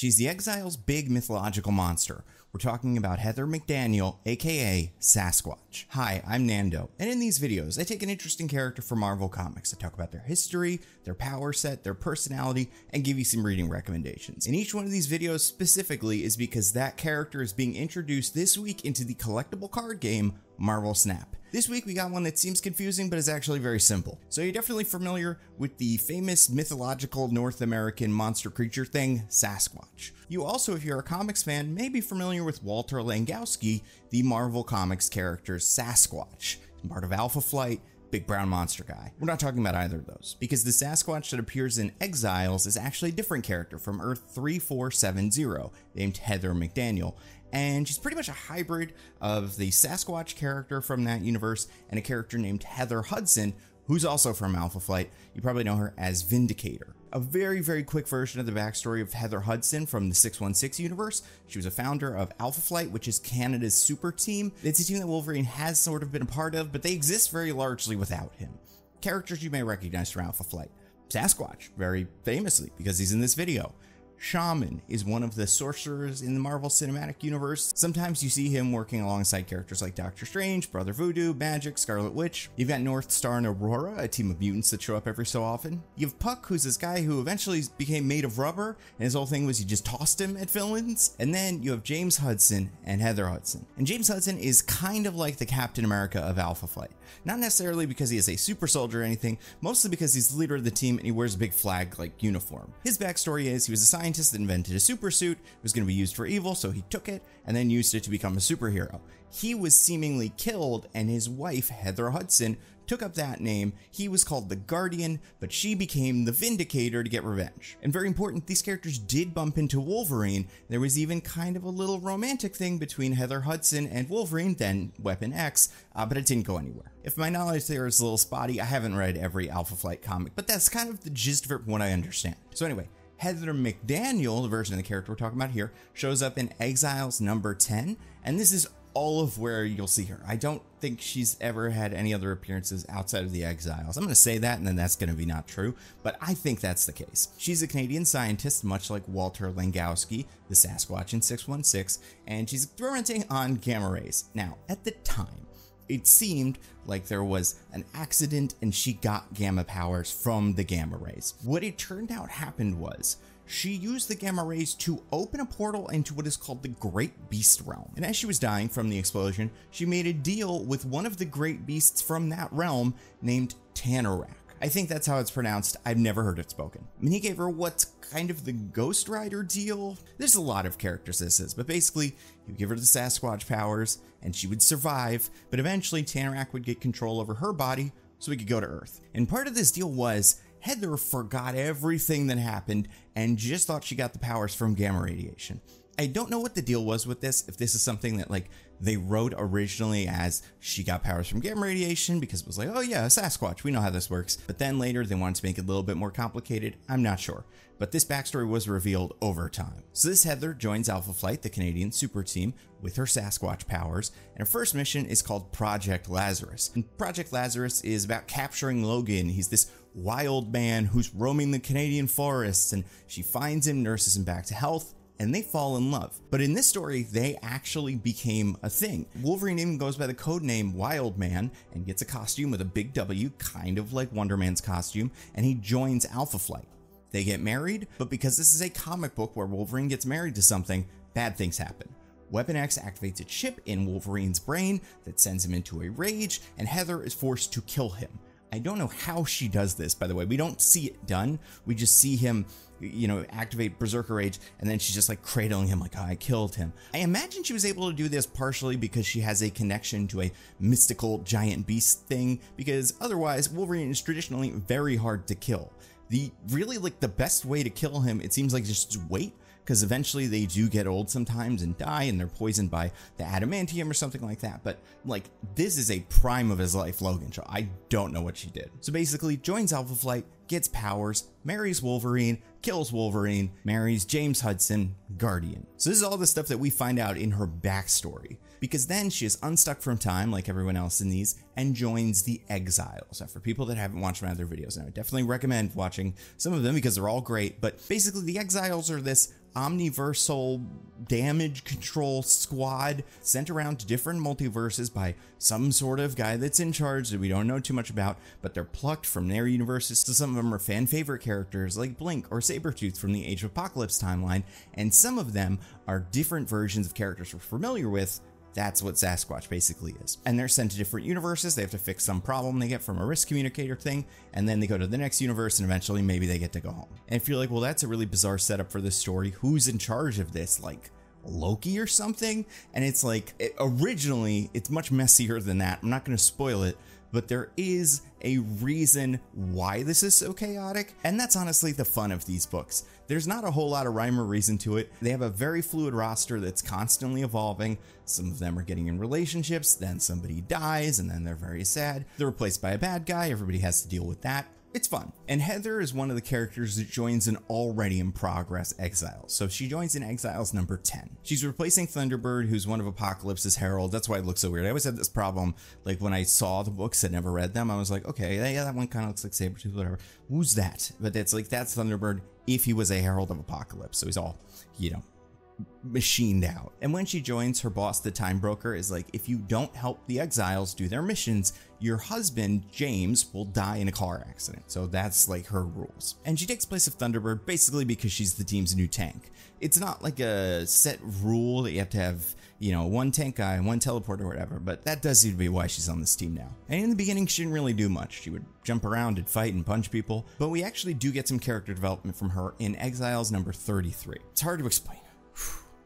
She's the Exiles' big mythological monster. We're talking about Heather McDaniel, aka Sasquatch. Hi, I'm Nando, and in these videos, I take an interesting character from Marvel Comics. I talk about their history, their power set, their personality, and give you some reading recommendations. And each one of these videos specifically is because that character is being introduced this week into the collectible card game, Marvel Snap. This week we got one that seems confusing, but is actually very simple. So you're definitely familiar with the famous mythological North American monster creature thing, Sasquatch. You also, if you're a comics fan, may be familiar with Walter Langowski, the Marvel Comics character Sasquatch, part of Alpha Flight, big brown monster guy. We're not talking about either of those, because the Sasquatch that appears in Exiles is actually a different character from Earth 3470, named Heather McDaniel. And she's pretty much a hybrid of the Sasquatch character from that universe and a character named Heather Hudson, who's also from Alpha Flight. You probably know her as Vindicator. A very, very quick version of the backstory of Heather Hudson from the 616 universe. She was a founder of Alpha Flight, which is Canada's super team. It's a team that Wolverine has sort of been a part of, but they exist very largely without him. Characters you may recognize from Alpha Flight. Sasquatch, very famously, because he's in this video. Shaman is one of the sorcerers in the Marvel Cinematic Universe. Sometimes you see him working alongside characters like Doctor Strange, Brother Voodoo, Magic, Scarlet Witch. You've got North Star and Aurora, a team of mutants that show up every so often. You have Puck, who's this guy who eventually became made of rubber, and his whole thing was you just tossed him at villains. And then you have James Hudson and Heather Hudson. And James Hudson is kind of like the Captain America of Alpha Flight. Not necessarily because he is a super soldier or anything, mostly because he's the leader of the team and he wears a big flag-like uniform. His backstory is he was a scientist that invented a super suit. It was going to be used for evil, so he took it and then used it to become a superhero. He was seemingly killed, and his wife, Heather Hudson, took up that name. He was called the Guardian, but she became the Vindicator to get revenge. And very important, these characters did bump into Wolverine. There was even kind of a little romantic thing between Heather Hudson and Wolverine, then Weapon X, but it didn't go anywhere. If my knowledge there is a little spotty, I haven't read every Alpha Flight comic, but that's kind of the gist of it from what I understand. So anyway, Heather McDaniel, the version of the character we're talking about here, shows up in Exiles number 10, and this is all of where you'll see her. I don't think she's ever had any other appearances outside of the Exiles. I'm going to say that, and then that's going to be not true, but I think that's the case. She's a Canadian scientist, much like Walter Langowski, the Sasquatch in 616, and she's experimenting on gamma rays. Now, at the time, it seemed like there was an accident and she got gamma powers from the gamma rays. What it turned out happened was she used the gamma rays to open a portal into what is called the Great Beast Realm. And as she was dying from the explosion, she made a deal with one of the great beasts from that realm named Tanarak. I think that's how it's pronounced. I've never heard it spoken. I mean, he gave her what's kind of the Ghost Rider deal. There's a lot of characters this is, but basically, he would give her the Sasquatch powers, and she would survive, but eventually Tanarak would get control over her body, so he could go to Earth. And part of this deal was Heather forgot everything that happened and just thought she got the powers from gamma radiation. I don't know what the deal was with this, if this is something that like they wrote originally as she got powers from gamma radiation because it was like, oh yeah, a Sasquatch, we know how this works. But then later they wanted to make it a little bit more complicated. I'm not sure. But this backstory was revealed over time. So this Heather joins Alpha Flight, the Canadian super team, with her Sasquatch powers, and her first mission is called Project Lazarus. And Project Lazarus is about capturing Logan. He's this wild man who's roaming the Canadian forests, and she finds him, nurses him back to health, and they fall in love. But in this story, they actually became a thing. Wolverine even goes by the code name Wild Man and gets a costume with a big W, kind of like Wonder Man's costume, and he joins Alpha Flight. They get married, but because this is a comic book where Wolverine gets married to something, bad things happen. Weapon X activates a chip in Wolverine's brain that sends him into a rage, and Heather is forced to kill him. I don't know how she does this, by the way. We don't see it done. We just see him, you know, activate Berserker Rage, and then she's just like cradling him like, oh, I killed him. I imagine she was able to do this partially because she has a connection to a mystical giant beast thing, because otherwise Wolverine is traditionally very hard to kill. Really like the best way to kill him, it seems like just wait, because eventually they do get old sometimes and die, and they're poisoned by the adamantium or something like that. But like, this is a prime of his life Logan, so I don't know what she did. So basically joins Alpha Flight, gets powers, marries Wolverine, kills Wolverine, marries James Hudson, Guardian. So this is all the stuff that we find out in her backstory, because then she is unstuck from time like everyone else in these and joins the Exiles. Now, for people that haven't watched my other videos, and I would definitely recommend watching some of them because they're all great, but basically the Exiles are this omniversal damage control squad sent around to different multiverses by some sort of guy that's in charge that we don't know too much about, but they're plucked from their universes. So some of them are fan favorite characters like Blink or Sabretooth from the Age of Apocalypse timeline, and some of them are different versions of characters we're familiar with. That's what Sasquatch basically is. And they're sent to different universes. They have to fix some problem they get from a risk communicator thing, and then they go to the next universe, and eventually maybe they get to go home. And if you're like, well, that's a really bizarre setup for this story, who's in charge of this? Like Loki or something? And it's like, originally, it's much messier than that. I'm not going to spoil it, but there is a reason why this is so chaotic, and that's honestly the fun of these books. There's not a whole lot of rhyme or reason to it. They have a very fluid roster that's constantly evolving. Some of them are getting in relationships, then somebody dies, and then they're very sad. They're replaced by a bad guy, everybody has to deal with that. It's fun. And Heather is one of the characters that joins an already in progress Exiles. So she joins in Exiles number 10. She's replacing Thunderbird, who's one of Apocalypse's herald. That's why it looks so weird. I always had this problem, like when I saw the books and never read them, I was like, okay, yeah, that one kind of looks like Sabretooth, whatever. Who's that? But it's like, that's Thunderbird if he was a herald of Apocalypse. So he's all, you know, machined out. And when she joins, her boss, the Time Broker, is like, if you don't help the Exiles do their missions, your husband, James, will die in a car accident. So that's like her rules. And she takes place of Thunderbird basically because she's the team's new tank. It's not like a set rule that you have to have, you know, one tank guy and one teleport or whatever, but that does seem to be why she's on this team now. And in the beginning, she didn't really do much. She would jump around and fight and punch people, but we actually do get some character development from her in Exiles number 33. It's hard to explain.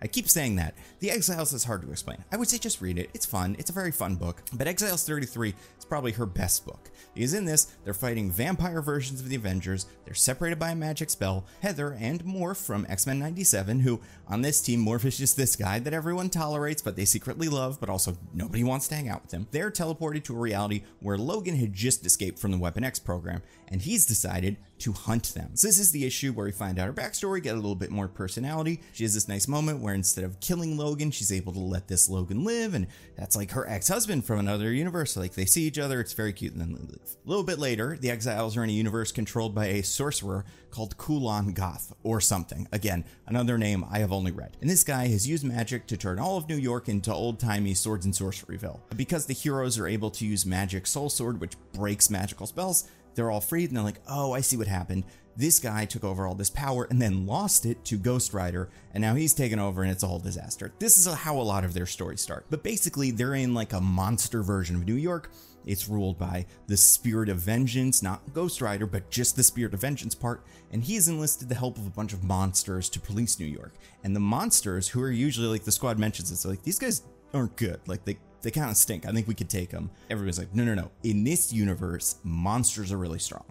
I keep saying that. The Exiles is hard to explain. I would say just read it. It's fun. It's a very fun book. But Exiles 33 is probably her best book. Because in this, they're fighting vampire versions of the Avengers. They're separated by a magic spell. Heather and Morph from X-Men 97, who on this team, Morph is just this guy that everyone tolerates, but they secretly love, but also nobody wants to hang out with him. They're teleported to a reality where Logan had just escaped from the Weapon X program, and he's decided to hunt them. So this is the issue where we find out her backstory, get a little bit more personality. She has this nice moment where instead of killing Logan, she's able to let this Logan live, and that's like her ex-husband from another universe. Like they see each other, it's very cute, and then they leave. A little bit later, the Exiles are in a universe controlled by a sorcerer called Kulon Goth or something. Again, another name I have only read. And this guy has used magic to turn all of New York into old-timey swords and sorceryville. Because the heroes are able to use magic soul sword, which breaks magical spells, they're all freed, and they're like, oh, I see what happened. This guy took over all this power and then lost it to Ghost Rider, and now he's taken over and it's a whole disaster. This is how a lot of their stories start. But basically, they're in like a monster version of New York. It's ruled by the Spirit of Vengeance, not Ghost Rider, but just the Spirit of Vengeance part, and he's enlisted the help of a bunch of monsters to police New York. And the monsters, who are usually, like the squad mentions it, so like, these guys aren't good. Like, they kind of stink. I think we could take them. Everybody's like, no. In this universe, monsters are really strong.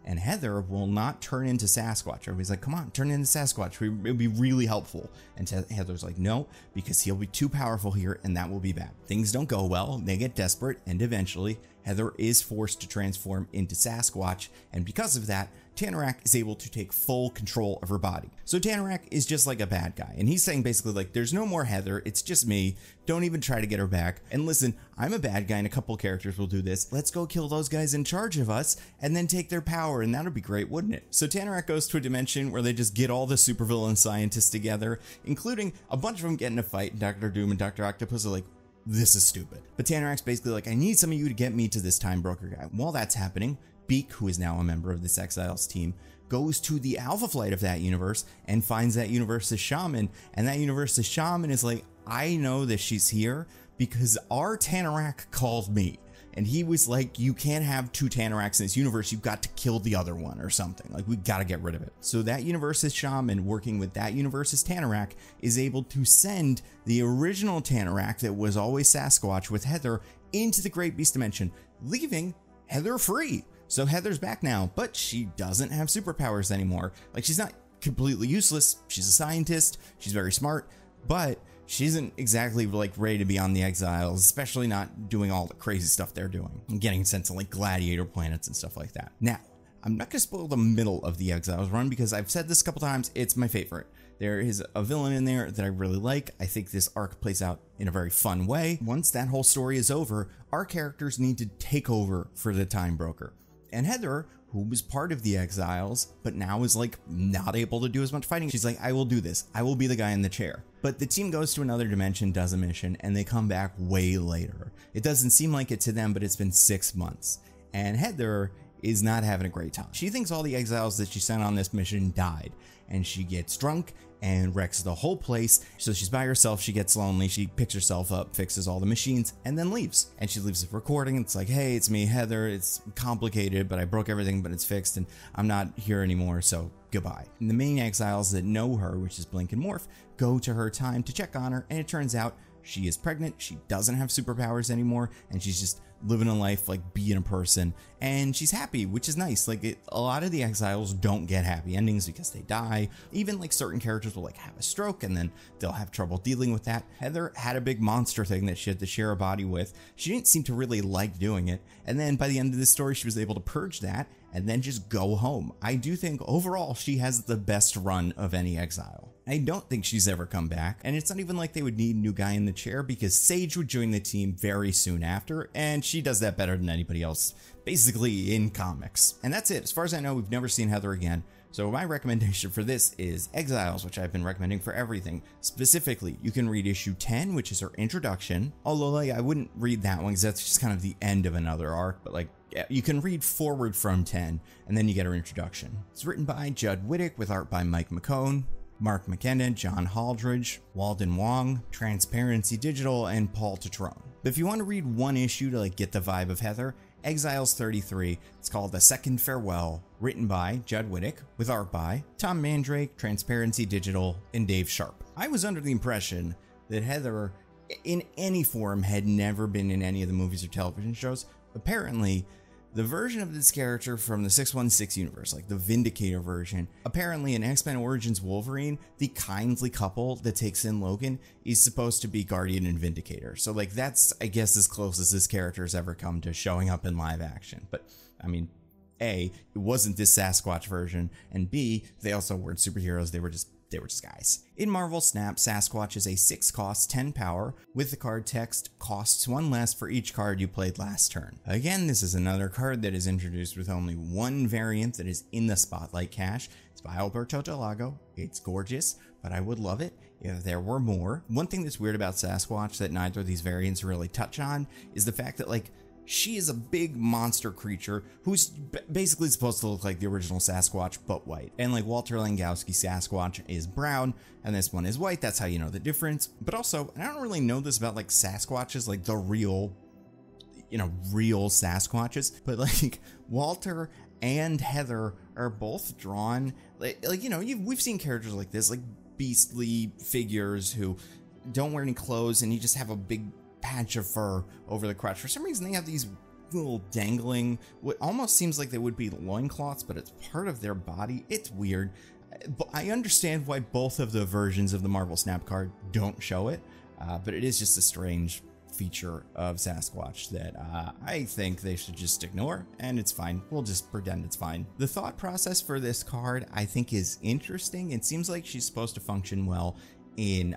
And Heather will not turn into Sasquatch. Everybody's like, come on, turn into Sasquatch. It would be really helpful. And Heather's like, no, because he'll be too powerful here and that will be bad. Things don't go well. They get desperate. And eventually, Heather is forced to transform into Sasquatch. And because of that, Tanarak is able to take full control of her body. So Tanarak is just like a bad guy. And he's saying basically like, there's no more Heather. It's just me. Don't even try to get her back. And listen, I'm a bad guy and a couple characters will do this. Let's go kill those guys in charge of us and then take their power. And that'll be great, wouldn't it? So Tanarak goes to a dimension where they just get all the supervillain scientists together, including a bunch of them getting a fight. Dr. Doom and Dr. Octopus are like, this is stupid. But Tanarak's basically like, I need some of you to get me to this Time Broker guy. While that's happening, Beak, who is now a member of this Exiles team, goes to the Alpha Flight of that universe and finds that universe's shaman. And that universe's shaman is like, I know that she's here because our Tanarak called me. And he was like, you can't have two Tanaraks in this universe. You've got to kill the other one or something. Like, we got to get rid of it. So that universe's shaman, working with that universe's Tanarak, is able to send the original Tanarak that was always Sasquatch with Heather into the Great Beast Dimension, leaving Heather free. So Heather's back now, but she doesn't have superpowers anymore. Like, she's not completely useless. She's a scientist. She's very smart, but she isn't exactly like ready to be on the Exiles, especially not doing all the crazy stuff they're doing and getting sent to like gladiator planets and stuff like that. Now, I'm not going to spoil the middle of the Exiles run because I've said this a couple times. It's my favorite. There is a villain in there that I really like. I think this arc plays out in a very fun way. Once that whole story is over, our characters need to take over for the Time Broker. And Heather, who was part of the Exiles, but now is like not able to do as much fighting. She's like, I will do this. I will be the guy in the chair. But the team goes to another dimension, does a mission, and they come back way later. It doesn't seem like it to them, but it's been 6 months. And Heather is not having a great time. She thinks all the Exiles that she sent on this mission died, and she gets drunk and wrecks the whole place. So she's by herself, she gets lonely, she picks herself up, fixes all the machines, and then leaves. And she leaves a recording. It's like, hey, it's me, Heather. It's complicated, but I broke everything, but it's fixed, and I'm not here anymore, so goodbye. And the main Exiles that know her, which is Blink and Morph, go to her time to check on her, and it turns out she is pregnant, she doesn't have superpowers anymore, and she's just living a life, like being a person, and she's happy, which is nice. Like a lot of the Exiles don't get happy endings because they die. Even like certain characters will like have a stroke and then they'll have trouble dealing with that. Heather had a big monster thing that she had to share a body with. She didn't seem to really like doing it, and then by the end of the story she was able to purge that and then just go home. I do think overall she has the best run of any Exile. I don't think she's ever come back, and it's not even like they would need a new guy in the chair because Sage would join the team very soon after, and she does that better than anybody else, basically in comics. And that's it. As far as I know, we've never seen Heather again. So my recommendation for this is Exiles, which I've been recommending for everything. Specifically, you can read issue 10, which is her introduction. Although like, I wouldn't read that one because that's just kind of the end of another arc, but like, yeah, you can read forward from 10 and then you get her introduction. It's written by Judd Wittick with art by Mike McCone, Mark McKenna, John Haldridge, Walden Wong, Transparency Digital, and Paul Tetrone. But if you want to read one issue to like get the vibe of Heather, Exiles 33, it's called The Second Farewell, written by Judd Wittick, with art by Tom Mandrake, Transparency Digital, and Dave Sharp. I was under the impression that Heather, in any form, had never been in any of the movies or television shows. Apparently, the version of this character from the 616 universe, like the Vindicator version, apparently in X-Men Origins Wolverine, the kindly couple that takes in Logan is supposed to be Guardian and Vindicator. So like that's, I guess, as close as this character has ever come to showing up in live action. But I mean, A, it wasn't this Sasquatch version, and B, they also weren't superheroes, they were just guys. In Marvel Snap, Sasquatch is a 6 cost, 10 power, with the card text, costs 1 less for each card you played last turn. Again, this is another card that is introduced with only one variant that is in the Spotlight cache. It's by Alberto Delago. It's gorgeous, but I would love it if there were more. One thing that's weird about Sasquatch that neither of these variants really touch on is the fact that like, she is a big monster creature who's basically supposed to look like the original Sasquatch, but white. And like Walter Langowski Sasquatch is brown, and this one is white. That's how you know the difference. But also, and I don't really know this about like Sasquatches, like the real, real Sasquatches, but like Walter and Heather are both drawn we've seen characters like this, like beastly figures who don't wear any clothes, and you just have a big patch of fur over the crotch. For some reason, they have these little dangling, what almost seems like they would be loincloths, but it's part of their body. It's weird. But I understand why both of the versions of the Marvel Snap card don't show it, but it is just a strange feature of Sasquatch that I think they should just ignore, and it's fine. We'll just pretend it's fine. The thought process for this card, I think, is interesting. It seems like she's supposed to function well in,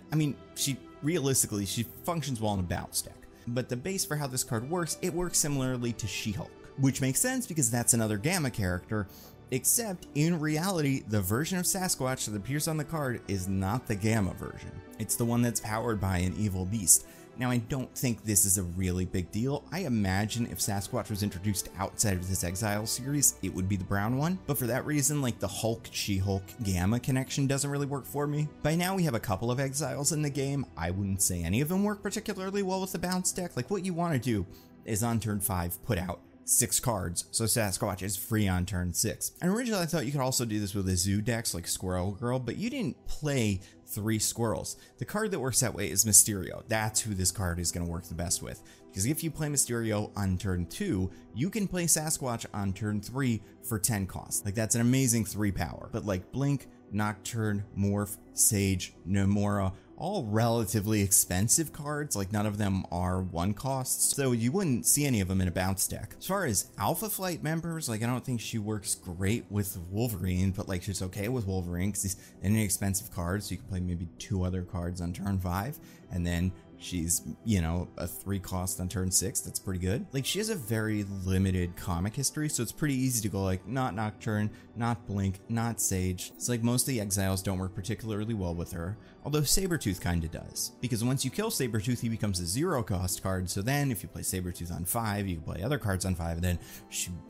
realistically, she functions well in a bounce deck. But the base for how this card works, it works similarly to She-Hulk, which makes sense because that's another Gamma character, except in reality, the version of Sasquatch that appears on the card is not the Gamma version. It's the one that's powered by an evil beast. Now, I don't think this is a really big deal. I imagine if Sasquatch was introduced outside of this Exile series, it would be the brown one. But for that reason, like the Hulk, She-Hulk, Gamma connection doesn't really work for me. By now, we have a couple of Exiles in the game. I wouldn't say any of them work particularly well with the bounce deck. Like what you want to do is on turn 5, put out 6 cards, so Sasquatch is free on turn 6. And originally I thought you could also do this with a zoo decks like Squirrel Girl, but you didn't play 3 squirrels. The card that works that way is Mysterio. That's who this card is going to work the best with. Because if you play Mysterio on turn 2, you can play Sasquatch on turn 3 for 10 cost. Like that's an amazing 3 power. But like Blink, Nocturne, Morph, Sage, Nomura, all relatively expensive cards, like none of them are 1 costs, so you wouldn't see any of them in a bounce deck. As far as Alpha Flight members, like I don't think she works great with Wolverine, but like she's okay with Wolverine because he's an inexpensive card, so you can play maybe 2 other cards on turn 5, and then She's, you know, a 3 cost on turn 6. That's pretty good. Like, she has a very limited comic history, so it's pretty easy to go like, not Nocturne, not Blink, not Sage. It's like most of the Exiles don't work particularly well with her, although Sabretooth kinda does. Because once you kill Sabretooth, he becomes a 0 cost card, so then if you play Sabretooth on 5, you can play other cards on 5, and then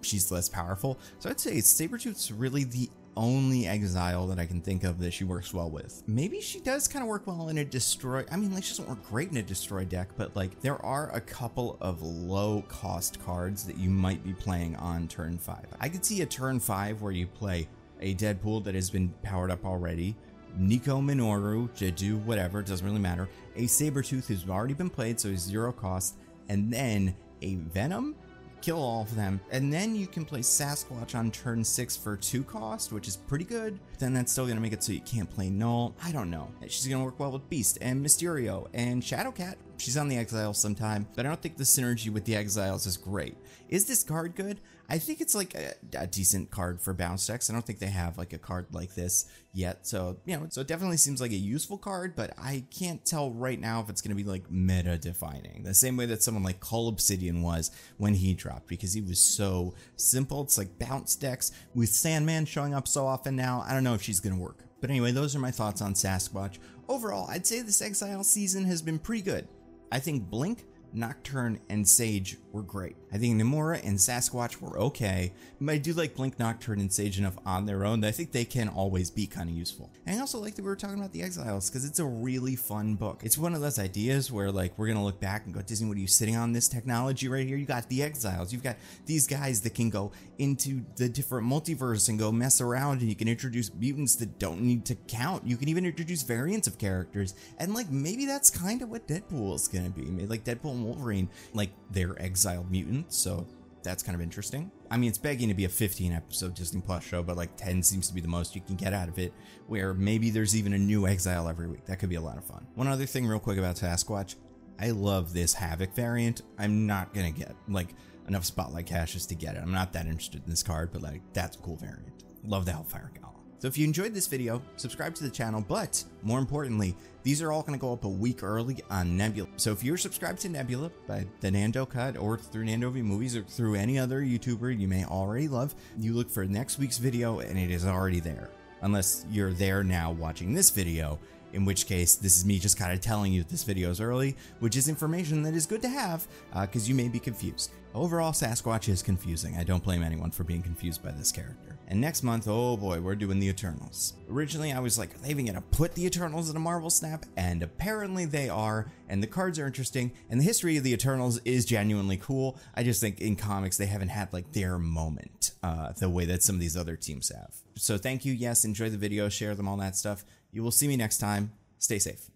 she's less powerful. So I'd say Sabretooth's really the only Exile that I can think of that she works well with. Maybe she does kind of work well in a destroy. I mean, like, she doesn't work great in a destroy deck, but like there are a couple of low cost cards that you might be playing on turn 5. I could see a turn 5 where you play a Deadpool that has been powered up already, Nico Minoru to do whatever, it doesn't really matter, a Sabretooth who's already been played, so he's 0 cost, and then a Venom, kill all of them, and then you can play Sasquatch on turn 6 for 2 cost, which is pretty good. Then that's still gonna make it so you can't play Null. I don't know. She's gonna work well with Beast and Mysterio and Shadowcat. She's on the Exiles sometime, but I don't think the synergy with the Exiles is great. Is this card good? I think it's like a decent card for bounce decks. I don't think they have like a card like this yet. So, you know, so it definitely seems like a useful card, but I can't tell right now if it's going to be like meta defining. The same way that someone like Cull Obsidian was when he dropped, because he was so simple. It's like bounce decks with Sandman showing up so often now. I don't know if she's going to work. But anyway, those are my thoughts on Sasquatch. Overall, I'd say this Exile season has been pretty good. I think Blink, Nocturne, and Sage were great. I think Nomura and Sasquatch were okay, but I do like Blink, Nocturne, and Sage enough on their own that I think they can always be kind of useful. And I also like that we were talking about the Exiles, because it's a really fun book. It's one of those ideas where like we're gonna look back and go, Disney, what are you sitting on this technology right here? You got the Exiles, you've got these guys that can go into the different multiverse and go mess around, and you can introduce mutants that don't need to count. You can even introduce variants of characters, and like maybe that's kind of what Deadpool is gonna be. Maybe like Deadpool and Wolverine, like they're exiled mutants, so that's kind of interesting. I mean, it's begging to be a 15 episode Disney Plus show, but like 10 seems to be the most you can get out of it, where maybe there's even a new Exile every week. That could be a lot of fun. One other thing real quick about Sasquatch, I love this Havoc variant. I'm not gonna get like enough Spotlight caches to get it. I'm not that interested in this card, but like that's a cool variant. Love the Hellfire Gala. So if you enjoyed this video, subscribe to the channel, but more importantly, these are all going to go up a week early on Nebula. So if you're subscribed to Nebula by the Nando Cut or through Nando V Movies or through any other YouTuber you may already love, you look for next week's video and it is already there. Unless you're there now watching this video, in which case this is me just kind of telling you that this video is early, which is information that is good to have because you may be confused. Overall, Sasquatch is confusing. I don't blame anyone for being confused by this character. And next month, oh boy, we're doing the Eternals. Originally, I was like, are they even gonna put the Eternals in a Marvel Snap? And apparently they are, and the cards are interesting, and the history of the Eternals is genuinely cool. I just think in comics, they haven't had like their moment the way that some of these other teams have. So thank you, yes, enjoy the video, share them, all that stuff. You will see me next time. Stay safe.